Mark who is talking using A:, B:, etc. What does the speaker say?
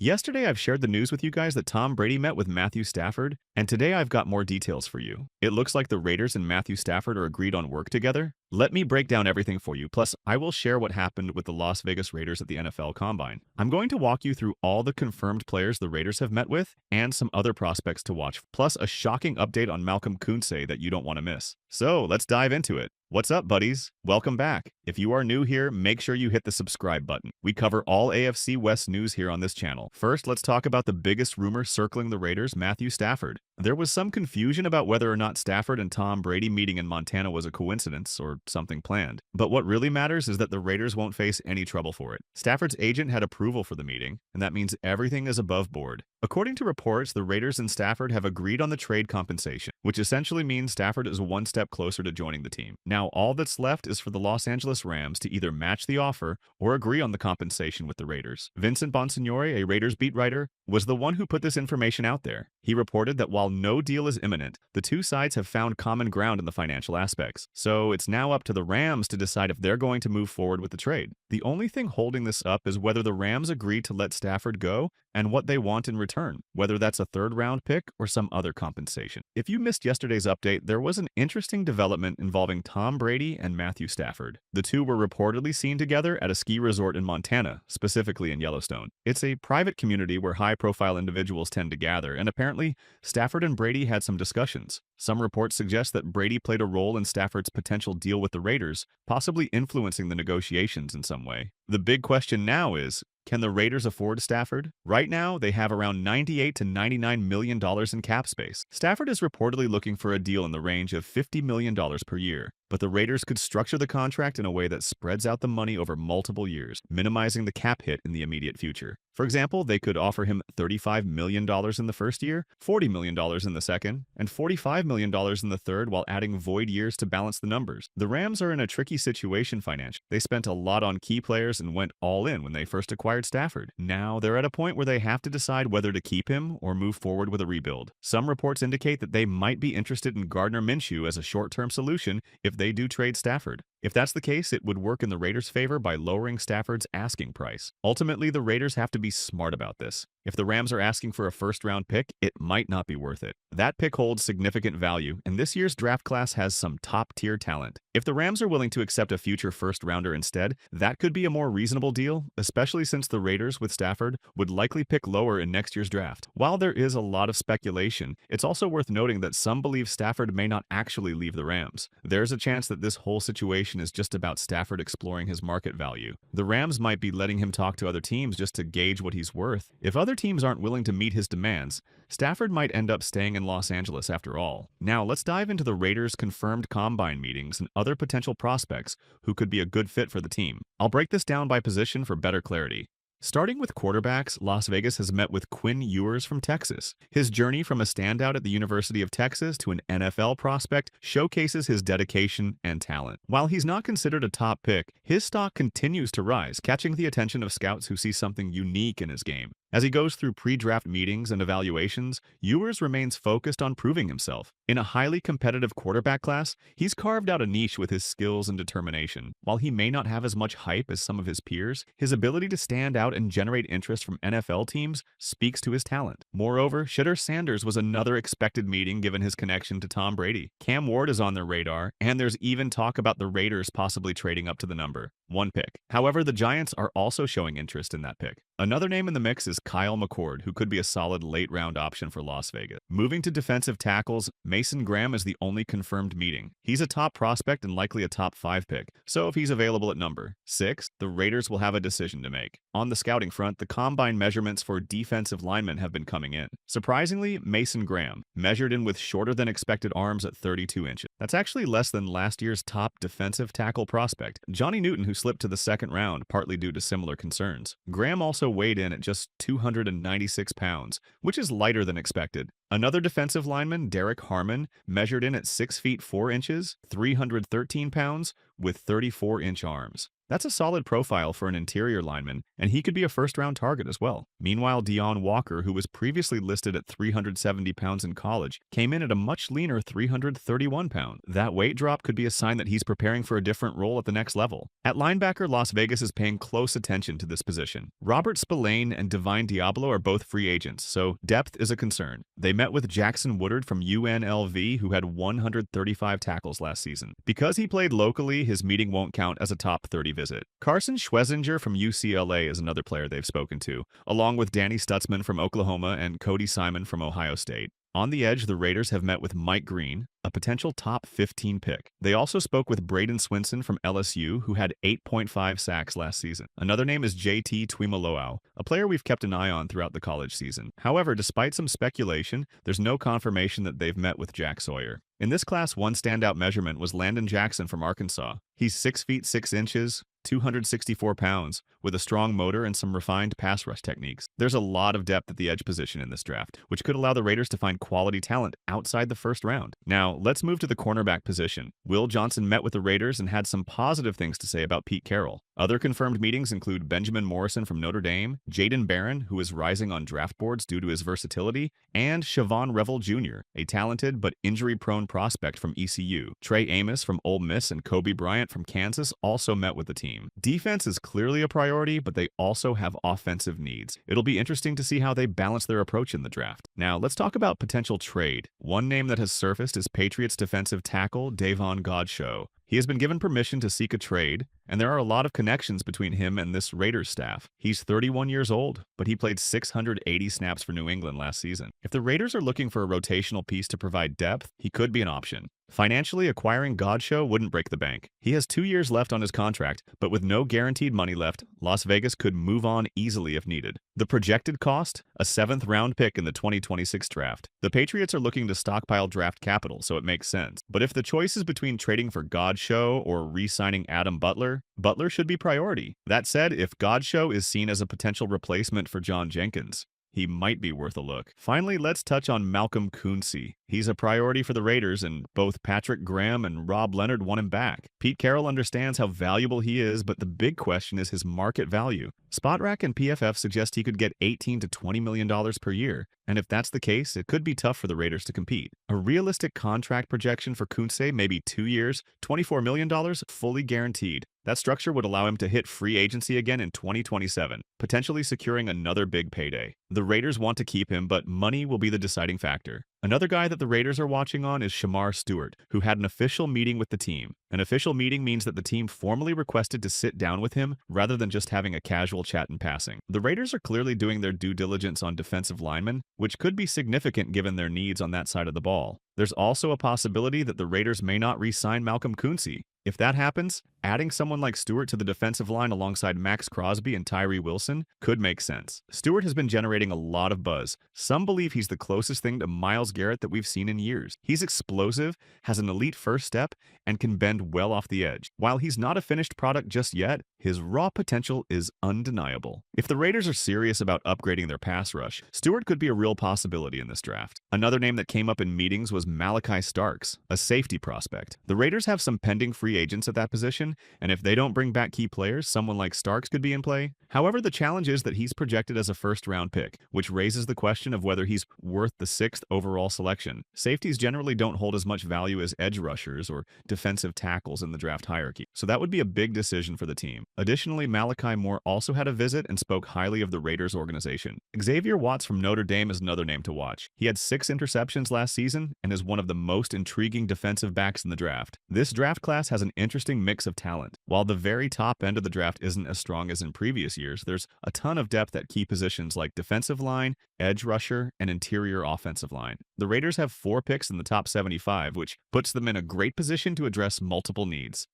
A: Yesterday, I've shared the news with you guys that Tom Brady met with Matthew Stafford, and today I've got more details for you. It looks like the Raiders and Matthew Stafford are agreed on work together. Let me break down everything for you, plus I will share what happened with the Las Vegas Raiders at the NFL Combine. I'm going to walk you through all the confirmed players the Raiders have met with, and some other prospects to watch, plus a shocking update on Malcolm Koonce that you don't want to miss. So, let's dive into it. What's up, buddies? Welcome back. If you are new here, make sure you hit the subscribe button. We cover all AFC West news here on this channel. First, let's talk about the biggest rumor circling the Raiders, Matthew Stafford. There was some confusion about whether or not Stafford and Tom Brady meeting in Montana was a coincidence or something planned. But what really matters is that the Raiders won't face any trouble for it. Stafford's agent had approval for the meeting, and that means everything is above board. According to reports, the Raiders and Stafford have agreed on the trade compensation, which essentially means Stafford is one step closer to joining the team. Now, all that's left is for the Los Angeles Rams to either match the offer or agree on the compensation with the Raiders. Vincent Bonsignore, a Raiders beat writer, was the one who put this information out there. He reported that while no deal is imminent, the two sides have found common ground in the financial aspects. So it's now up to the Rams to decide if they're going to move forward with the trade. The only thing holding this up is whether the Rams agree to let Stafford go and what they want in return, whether that's a third-round pick or some other compensation. If you missed yesterday's update, there was an interesting development involving Tom Brady and Matthew Stafford. The two were reportedly seen together at a ski resort in Montana, specifically in Yellowstone. It's a private community where high-profile individuals tend to gather, and apparently, Stafford and Brady had some discussions. Some reports suggest that Brady played a role in Stafford's potential deal with the Raiders, possibly influencing the negotiations in some way. The big question now is, can the Raiders afford Stafford? Right now, they have around $98 to $99 million in cap space. Stafford is reportedly looking for a deal in the range of $50 million per year, but the Raiders could structure the contract in a way that spreads out the money over multiple years, minimizing the cap hit in the immediate future. For example, they could offer him $35 million in the first year, $40 million in the second, and $45 million in the third while adding void years to balance the numbers. The Rams are in a tricky situation financially. They spent a lot on key players and went all in when they first acquired Stafford. Now they're at a point where they have to decide whether to keep him or move forward with a rebuild. Some reports indicate that they might be interested in Gardner Minshew as a short-term solution if they do trade Stafford. If that's the case, it would work in the Raiders' favor by lowering Stafford's asking price. Ultimately, the Raiders have to be smart about this. If the Rams are asking for a first-round pick, it might not be worth it. That pick holds significant value, and this year's draft class has some top-tier talent. If the Rams are willing to accept a future first-rounder instead, that could be a more reasonable deal, especially since the Raiders, with Stafford, would likely pick lower in next year's draft. While there is a lot of speculation, it's also worth noting that some believe Stafford may not actually leave the Rams. There's a chance that this whole situation is just about Stafford exploring his market value. The Rams might be letting him talk to other teams just to gauge what he's worth. If other teams aren't willing to meet his demands, Stafford might end up staying in Los Angeles after all. Now, let's dive into the Raiders' confirmed combine meetings and other potential prospects who could be a good fit for the team. I'll break this down by position for better clarity. Starting with quarterbacks, Las Vegas has met with Quinn Ewers from Texas. His journey from a standout at the University of Texas to an NFL prospect showcases his dedication and talent. While he's not considered a top pick, his stock continues to rise, catching the attention of scouts who see something unique in his game. As he goes through pre-draft meetings and evaluations, Ewers remains focused on proving himself. In a highly competitive quarterback class, he's carved out a niche with his skills and determination. While he may not have as much hype as some of his peers, his ability to stand out and generate interest from NFL teams speaks to his talent. Moreover, Shedeur Sanders was another expected meeting given his connection to Tom Brady. Cam Ward is on their radar, and there's even talk about the Raiders possibly trading up to the number 1 pick. However, the Giants are also showing interest in that pick. Another name in the mix is Kyle McCord, who could be a solid late-round option for Las Vegas. Moving to defensive tackles, Mason Graham is the only confirmed meeting. He's a top prospect and likely a top 5 pick, so if he's available at number 6, the Raiders will have a decision to make. On the scouting front, the combine measurements for defensive linemen have been coming in. Surprisingly, Mason Graham, measured in with shorter than expected arms at 32 inches. That's actually less than last year's top defensive tackle prospect, Johnny Newton, who slipped to the second round partly due to similar concerns. Graham also weighed in at just 296 pounds, which is lighter than expected. Another defensive lineman, Derek Harmon, measured in at 6 feet 4 inches, 313 pounds, with 34-inch arms. That's a solid profile for an interior lineman, and he could be a first-round target as well. Meanwhile, Deon Walker, who was previously listed at 370 pounds in college, came in at a much leaner 331 pounds. That weight drop could be a sign that he's preparing for a different role at the next level. At linebacker, Las Vegas is paying close attention to this position. Robert Spillane and Divine Diablo are both free agents, so depth is a concern. They met with Jackson Woodard from UNLV, who had 135 tackles last season. Because he played locally, his meeting won't count as a top 30 visit. Carson Schwezinger from UCLA is another player they've spoken to, along with Danny Stutzman from Oklahoma and Cody Simon from Ohio State. On the edge, the Raiders have met with Mike Green, a potential top 15 pick. They also spoke with Braden Swinson from LSU, who had 8.5 sacks last season. Another name is JT Tuimoloau, a player we've kept an eye on throughout the college season. However, despite some speculation, there's no confirmation that they've met with Jack Sawyer. In this class, one standout measurement was Landon Jackson from Arkansas. He's 6 feet 6 inches, 264 pounds, with a strong motor and some refined pass rush techniques. There's a lot of depth at the edge position in this draft, which could allow the Raiders to find quality talent outside the first round. Now, let's move to the cornerback position. Will Johnson met with the Raiders and had some positive things to say about Pete Carroll. Other confirmed meetings include Benjamin Morrison from Notre Dame, Jaden Barron, who is rising on draft boards due to his versatility, and Siobhan Revel Jr., a talented but injury-prone prospect from ECU. Trey Amos from Ole Miss and Kobe Bryant from Kansas also met with the team. Defense is clearly a priority, but they also have offensive needs. It'll be interesting to see how they balance their approach in the draft. Now, let's talk about potential trade. One name that has surfaced is Patriots defensive tackle Davon Godchaux. He has been given permission to seek a trade, and there are a lot of connections between him and this Raiders staff. He's 31 years old, but he played 680 snaps for New England last season. If the Raiders are looking for a rotational piece to provide depth, he could be an option. Financially, acquiring Godchaux wouldn't break the bank. He has 2 years left on his contract, but with no guaranteed money left, Las Vegas could move on easily if needed. The projected cost? A 7th-round pick in the 2026 draft. The Patriots are looking to stockpile draft capital, so it makes sense. But if the choice is between trading for Godchaux or re-signing Adam Butler, Butler should be priority. That said, if Godchaux is seen as a potential replacement for John Jenkins, he might be worth a look. Finally, let's touch on Malcolm Koonce. He's a priority for the Raiders, and both Patrick Graham and Rob Leonard want him back. Pete Carroll understands how valuable he is, but the big question is his market value. SpotRack and PFF suggest he could get $18 to $20 million per year, and if that's the case, it could be tough for the Raiders to compete. A realistic contract projection for Koonce may be 2 years, $24 million, fully guaranteed. That structure would allow him to hit free agency again in 2027, potentially securing another big payday. The Raiders want to keep him, but money will be the deciding factor. Another guy that the Raiders are watching on is Shemar Stewart, who had an official meeting with the team. An official meeting means that the team formally requested to sit down with him rather than just having a casual chat in passing. The Raiders are clearly doing their due diligence on defensive linemen, which could be significant given their needs on that side of the ball. There's also a possibility that the Raiders may not re-sign Malcolm Koonce. If that happens, adding someone like Stewart to the defensive line alongside Max Crosby and Tyree Wilson could make sense. Stewart has been generating a lot of buzz. Some believe he's the closest thing to Myles Garrett that we've seen in years. He's explosive, has an elite first step, and can bend well off the edge. While he's not a finished product just yet, his raw potential is undeniable. If the Raiders are serious about upgrading their pass rush, Stewart could be a real possibility in this draft. Another name that came up in meetings was Malachi Starks, a safety prospect. The Raiders have some pending free agents at that position, and if they don't bring back key players, someone like Starks could be in play. However, the challenge is that he's projected as a first-round pick, which raises the question of whether he's worth the 6th overall selection. Safeties generally don't hold as much value as edge rushers or defensive tackles in the draft hierarchy, so that would be a big decision for the team. Additionally, Malachi Moore also had a visit and spoke highly of the Raiders organization. Xavier Watts from Notre Dame is another name to watch. He had 6 interceptions last season and is one of the most intriguing defensive backs in the draft. This draft class has an interesting mix of talent. While the very top end of the draft isn't as strong as in previous years, there's a ton of depth at key positions like defensive line, edge rusher, and interior offensive line. The Raiders have 4 picks in the top 75, which puts them in a great position to address multiple needs.